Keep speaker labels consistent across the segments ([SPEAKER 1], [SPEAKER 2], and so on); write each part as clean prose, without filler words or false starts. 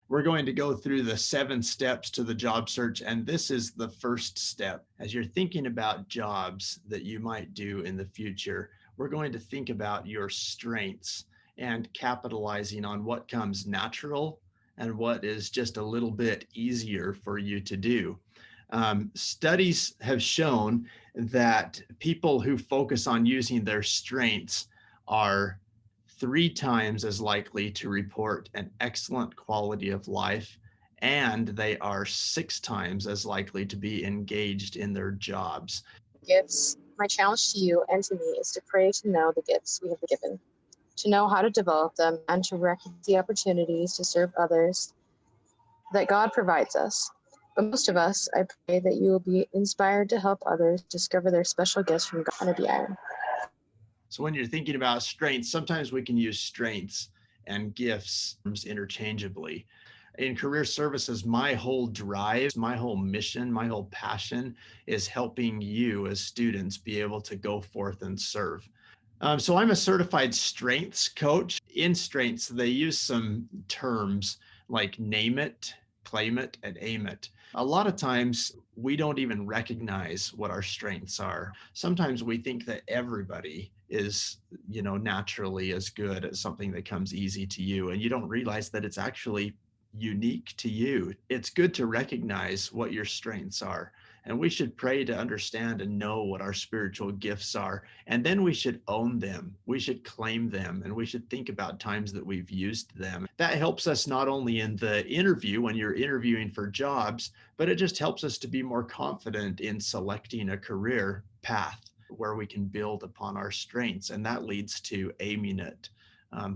[SPEAKER 1] We're going to go through the 7 steps to the job search, and this is the first step. As you're thinking about jobs that you might do in the future, we're going to think about your strengths and capitalizing on what comes natural and what is just a little bit easier for you to do. Studies have shown that people who focus on using their strengths are 3 times as likely to report an excellent quality of life, and they are 6 times as likely to be engaged in their jobs.
[SPEAKER 2] Gifts. My challenge to you and to me is to pray to know the gifts we have been given, to know how to develop them, and to recognize the opportunities to serve others that God provides us. But most of us, I pray that you will be inspired to help others discover their special gifts from God under the iron.
[SPEAKER 1] So when you're thinking about strengths, sometimes we can use strengths and gifts interchangeably. In career services, my whole drive, my whole mission, my whole passion is helping you as students be able to go forth and serve. So I'm a certified strengths coach. In strengths, they use some terms like name it, claim it, and aim it. A lot of times we don't even recognize what our strengths are. Sometimes we think that everybody is, naturally as good at something that comes easy to you, and you don't realize that it's actually unique to you. It's good to recognize what your strengths are. And we should pray to understand and know what our spiritual gifts are. And then we should own them. We should claim them. And we should think about times that we've used them. That helps us not only in the interview when you're interviewing for jobs, but it just helps us to be more confident in selecting a career path where we can build upon our strengths. And that leads to aiming it.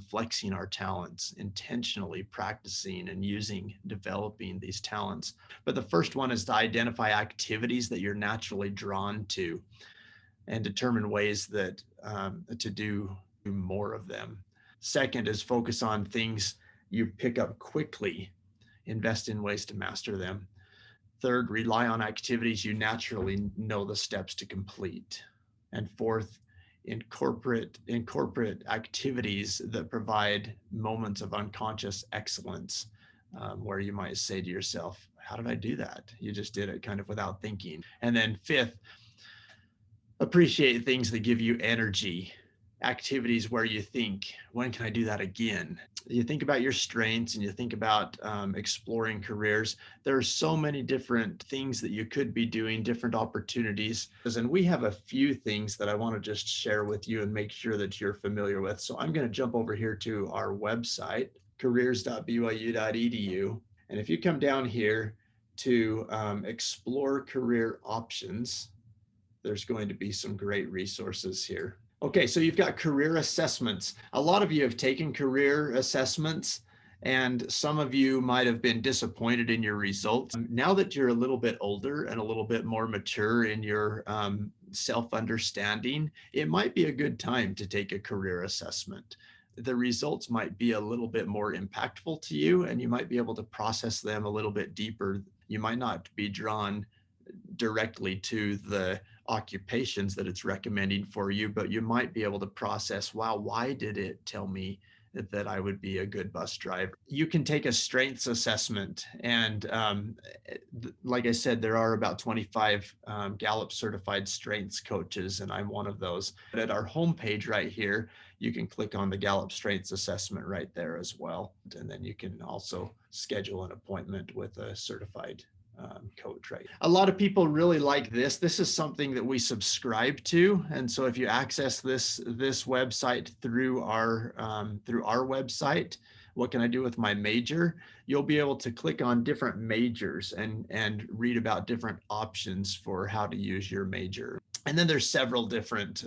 [SPEAKER 1] Flexing our talents, intentionally practicing and developing these talents. But the first one is to identify activities that you're naturally drawn to and determine ways that to do more of them. Second is focus on things you pick up quickly, invest in ways to master them. Third, rely on activities you naturally know the steps to complete. And fourth, incorporate activities that provide moments of unconscious excellence, where you might say to yourself, how did I do that? You just did it kind of without thinking. And then fifth, appreciate things that give you energy, activities where you think, when can I do that again? You think about your strengths and you think about exploring careers. There are so many different things that you could be doing, different opportunities. And we have a few things that I want to just share with you and make sure that you're familiar with. So I'm going to jump over here to our website, careers.byu.edu. And if you come down here to explore career options, there's going to be some great resources here. Okay, so you've got career assessments. A lot of you have taken career assessments, and some of you might have been disappointed in your results. Now that you're a little bit older and a little bit more mature in your self-understanding, it might be a good time to take a career assessment. The results might be a little bit more impactful to you, and you might be able to process them a little bit deeper. You might not be drawn directly to the occupations that it's recommending for you, but you might be able to process, wow, why did it tell me that I would be a good bus driver? You can take a strengths assessment. And like I said, there are about 25 Gallup certified strengths coaches, and I'm one of those. But at our homepage right here, you can click on the Gallup strengths assessment right there as well. And then you can also schedule an appointment with a certified coach, right? A lot of people really like this. This is something that we subscribe to, and so if you access this website through our website, what can I do with my major? You'll be able to click on different majors and read about different options for how to use your major. And then there's several different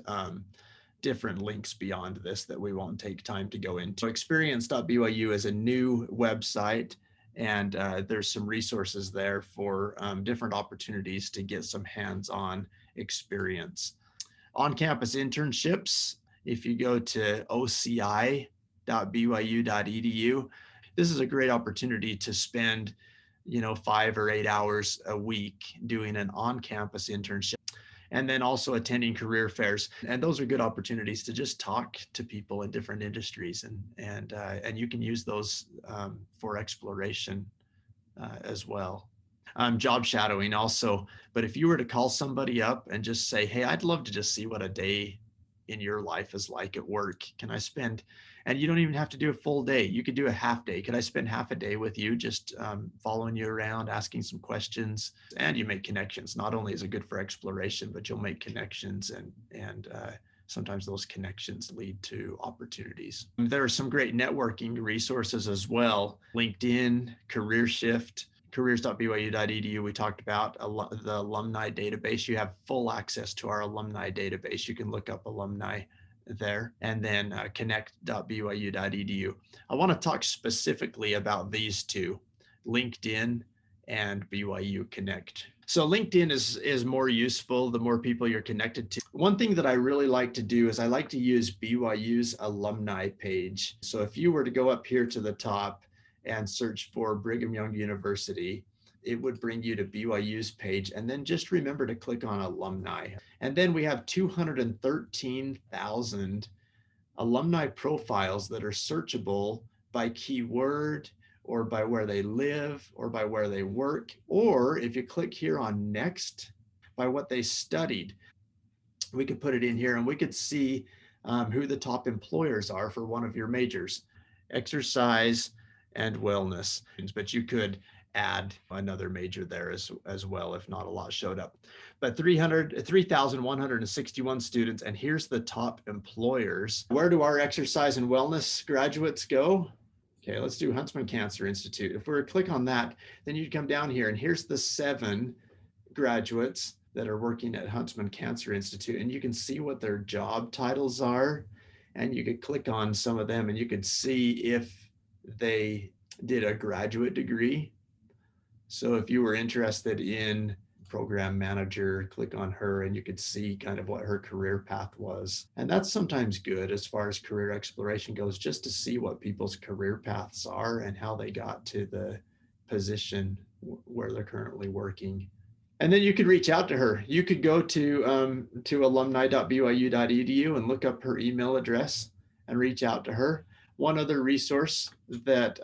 [SPEAKER 1] links beyond this that we won't take time to go into. Experience.byu is a new website. And there's some resources there for different opportunities to get some hands-on experience. On-campus internships, if you go to oci.byu.edu, this is a great opportunity to spend, 5 or 8 hours a week doing an on-campus internship. and then also attending career fairs. And those are good opportunities to just talk to people in different industries, and you can use those for exploration as well. Job shadowing also. But if you were to call somebody up and just say, hey, I'd love to just see what a day in your life is like at work. Can I spend, and you don't even have to do a full day. You could do a half day. Could I spend half a day with you, just following you around, asking some questions? And you make connections. Not only is it good for exploration, but you'll make connections, and sometimes those connections lead to opportunities. There are some great networking resources as well. LinkedIn, Career Shift, careers.byu.edu. We talked about the alumni database. You have full access to our alumni database. You can look up alumni there, and then connect.byu.edu. I want to talk specifically about these two, LinkedIn and BYU Connect. So LinkedIn is more useful the more people you're connected to. One thing that I really like to do is I like to use BYU's alumni page. So if you were to go up here to the top and search for Brigham Young University, it would bring you to BYU's page. And then just remember to click on alumni. And then we have 213,000 alumni profiles that are searchable by keyword, or by where they live, or by where they work, or if you click here on next, by what they studied. We could put it in here and we could see who the top employers are for one of your majors, exercise and wellness. But you could add another major there as well if not a lot showed up. But 3,161 students, and here's the top employers. Where do our exercise and wellness graduates go? Okay, let's do Huntsman Cancer Institute. If we were to click on that, then you'd come down here, and here's the 7 graduates that are working at Huntsman Cancer Institute, and you can see what their job titles are, and you could click on some of them and you could see if they did a graduate degree. So if you were interested in program manager, click on her and you could see kind of what her career path was. And that's sometimes good as far as career exploration goes, just to see what people's career paths are and how they got to the position where they're currently working. And then you could reach out to her. You could go to alumni.byu.edu and look up her email address and reach out to her. One other resource that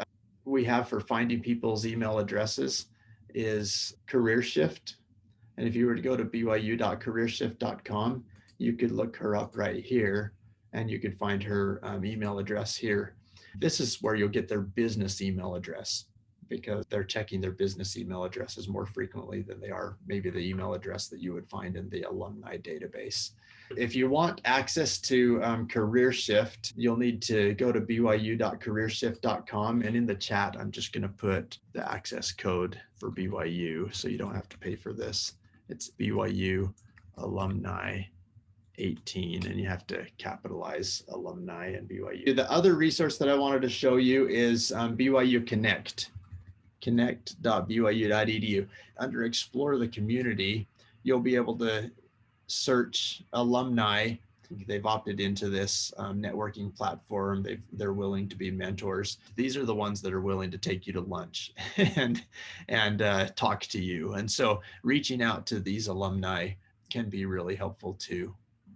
[SPEAKER 1] we have for finding people's email addresses is Career Shift. And if you were to go to byu.careershift.com, you could look her up right here and you could find her email address here. This is where you'll get their business email address, because they're checking their business email addresses more frequently than they are maybe the email address that you would find in the alumni database. If you want access to Career Shift, you'll need to go to byu.careershift.com, and in the chat, I'm just going to put the access code for BYU so you don't have to pay for this. It's BYU alumni 18, and you have to capitalize alumni and BYU. The other resource that I wanted to show you is BYU Connect, connect.byu.edu. Under Explore the Community, you'll be able to search alumni. They've opted into this networking platform. They're willing to be mentors. These are the ones that are willing to take you to lunch and talk to you. And so reaching out to these alumni can be really helpful too,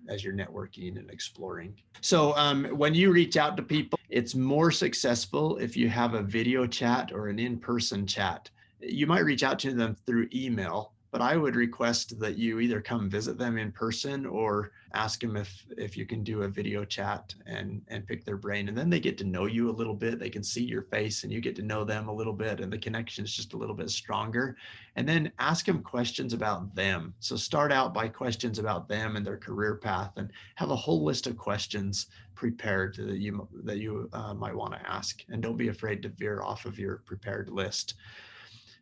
[SPEAKER 1] as you're networking and exploring. So when you reach out to people, it's more successful if you have a video chat or an in-person chat. You might reach out to them through email, but I would request that you either come visit them in person or ask them if you can do a video chat and pick their brain. And then they get to know you a little bit. They can see your face and you get to know them a little bit, and the connection is just a little bit stronger. And then ask them questions about them. So start out by questions about them and their career path, and have a whole list of questions prepared that you might want to ask. And don't be afraid to veer off of your prepared list.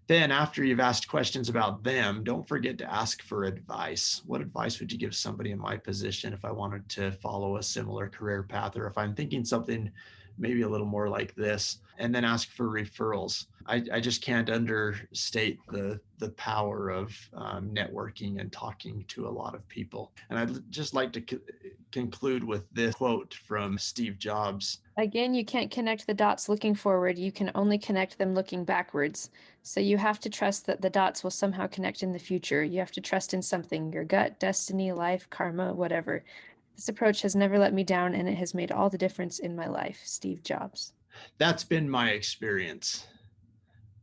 [SPEAKER 1] Then after you've asked questions about them, don't forget to ask for advice. What advice would you give somebody in my position if I wanted to follow a similar career path, or if I'm thinking something maybe a little more like this? And then ask for referrals. I just can't understate the power of networking and talking to a lot of people. And I'd just like to conclude with this quote from Steve Jobs.
[SPEAKER 3] Again, you can't connect the dots looking forward. You can only connect them looking backwards. So you have to trust that the dots will somehow connect in the future. You have to trust in something, your gut, destiny, life, karma, whatever. This approach has never let me down, and it has made all the difference in my life. Steve Jobs.
[SPEAKER 1] That's been my experience.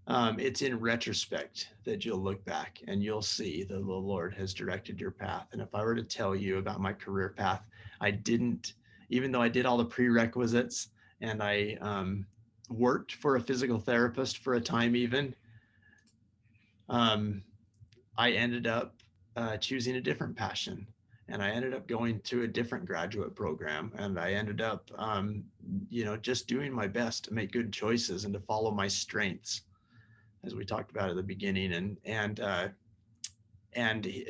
[SPEAKER 1] It's in retrospect that you'll look back and you'll see that the Lord has directed your path. And if I were to tell you about my career path, I didn't, even though I did all the prerequisites and I worked for a physical therapist for a time, even, um, I ended up choosing a different passion. And I ended up going to a different graduate program. And I ended up, just doing my best to make good choices and to follow my strengths, as we talked about at the beginning, and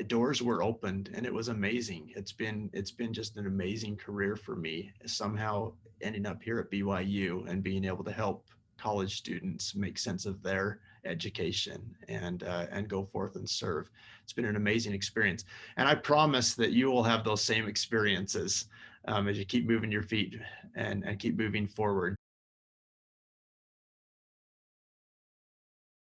[SPEAKER 1] doors were opened, and it was amazing. It's been just an amazing career for me, somehow ending up here at BYU and being able to help college students make sense of their education and go forth and serve. It's been an amazing experience, and I promise that you will have those same experiences as you keep moving your feet and keep moving forward.